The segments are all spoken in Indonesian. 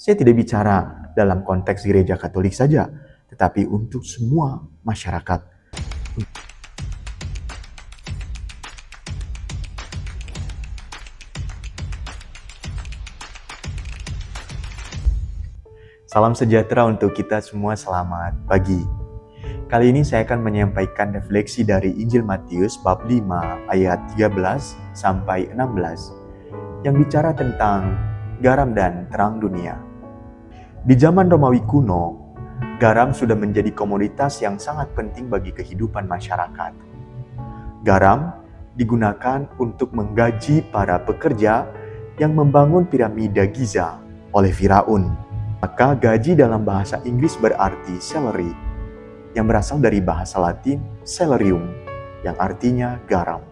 Saya tidak bicara dalam konteks gereja Katolik saja, tetapi untuk semua masyarakat. Salam sejahtera untuk kita semua, selamat pagi. Kali ini saya akan menyampaikan refleksi dari Injil Matius bab 5 ayat 13 sampai 16 yang bicara tentang garam dan terang dunia. Di zaman Romawi kuno, garam sudah menjadi komoditas yang sangat penting bagi kehidupan masyarakat. Garam digunakan untuk menggaji para pekerja yang membangun piramida Giza oleh Firaun. Maka gaji dalam bahasa Inggris berarti salary, yang berasal dari bahasa Latin salarium, yang artinya garam.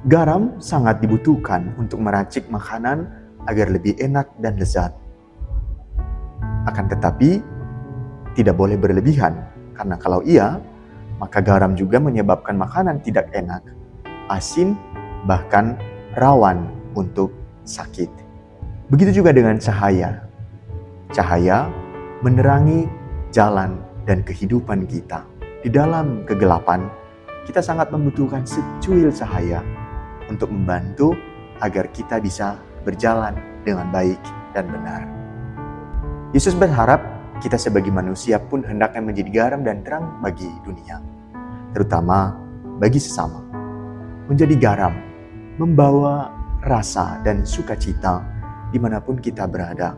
Garam sangat dibutuhkan untuk meracik makanan agar lebih enak dan lezat. Akan tetapi, tidak boleh berlebihan, karena kalau iya, maka garam juga menyebabkan makanan tidak enak, asin, bahkan rawan untuk sakit. Begitu juga dengan cahaya. Cahaya menerangi jalan dan kehidupan kita. Di dalam kegelapan, kita sangat membutuhkan secuil cahaya untuk membantu agar kita bisa berjalan dengan baik dan benar. Yesus berharap kita sebagai manusia pun hendaknya menjadi garam dan terang bagi dunia, terutama bagi sesama. Menjadi garam, membawa rasa dan sukacita dimanapun kita berada.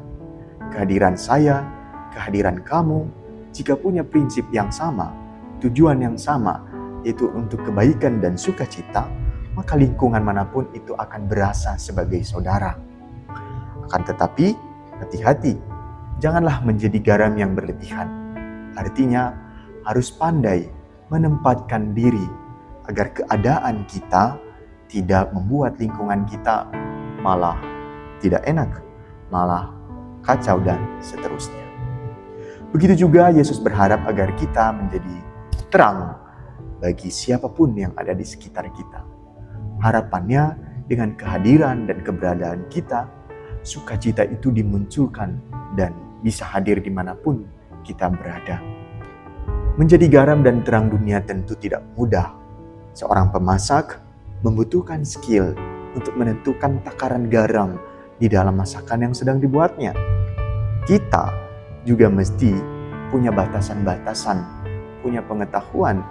Kehadiran saya, kehadiran kamu, jika punya prinsip yang sama, tujuan yang sama, yaitu untuk kebaikan dan sukacita, maka lingkungan manapun itu akan berasa sebagai saudara. Akan tetapi, hati-hati, janganlah menjadi garam yang berlebihan. Artinya, harus pandai menempatkan diri agar keadaan kita tidak membuat lingkungan kita malah tidak enak, malah kacau dan seterusnya. Begitu juga Yesus berharap agar kita menjadi terang bagi siapapun yang ada di sekitar kita. Harapannya dengan kehadiran dan keberadaan kita, sukacita itu dimunculkan dan bisa hadir dimanapun kita berada. Menjadi garam dan terang dunia tentu tidak mudah. Seorang pemasak membutuhkan skill untuk menentukan takaran garam di dalam masakan yang sedang dibuatnya. Kita juga mesti punya batasan-batasan, punya pengetahuan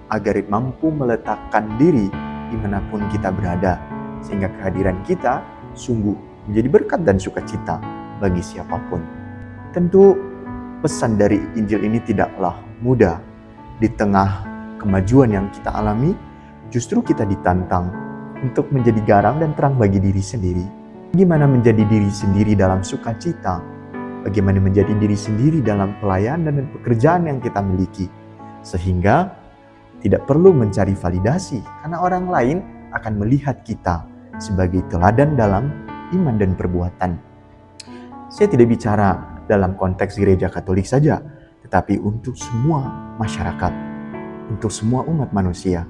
agar mampu meletakkan diri dimanapun kita berada, sehingga kehadiran kita sungguh menjadi berkat dan sukacita bagi siapapun. Tentu pesan dari Injil ini tidaklah mudah. Di tengah kemajuan yang kita alami, justru kita ditantang untuk menjadi garam dan terang bagi diri sendiri. Bagaimana menjadi diri sendiri dalam sukacita? Bagaimana menjadi diri sendiri dalam pelayanan dan pekerjaan yang kita miliki? Sehingga tidak perlu mencari validasi, karena orang lain akan melihat kita sebagai teladan dalam iman dan perbuatan. Saya tidak bicara dalam konteks gereja Katolik saja, tetapi untuk semua masyarakat, untuk semua umat manusia.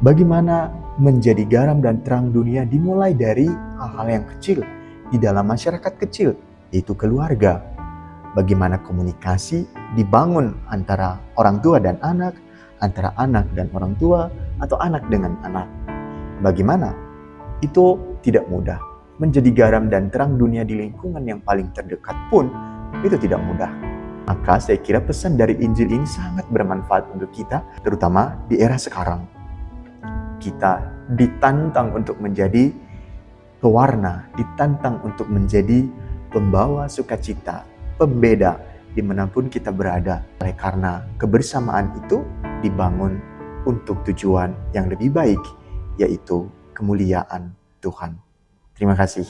Bagaimana menjadi garam dan terang dunia dimulai dari hal-hal yang kecil di dalam masyarakat kecil, yaitu keluarga. Bagaimana komunikasi dibangun antara orang tua dan anak, antara anak dan orang tua, atau anak dengan anak. Bagaimana? Itu tidak mudah. Menjadi garam dan terang dunia di lingkungan yang paling terdekat pun itu tidak mudah. Maka saya kira pesan dari Injil ini sangat bermanfaat untuk kita, terutama di era sekarang. Kita ditantang untuk menjadi pewarna, ditantang untuk menjadi pembawa sukacita, pembeda dimanapun kita berada. Oleh karena kebersamaan itu dibangun untuk tujuan yang lebih baik, yaitu kemuliaan Tuhan. Terima kasih.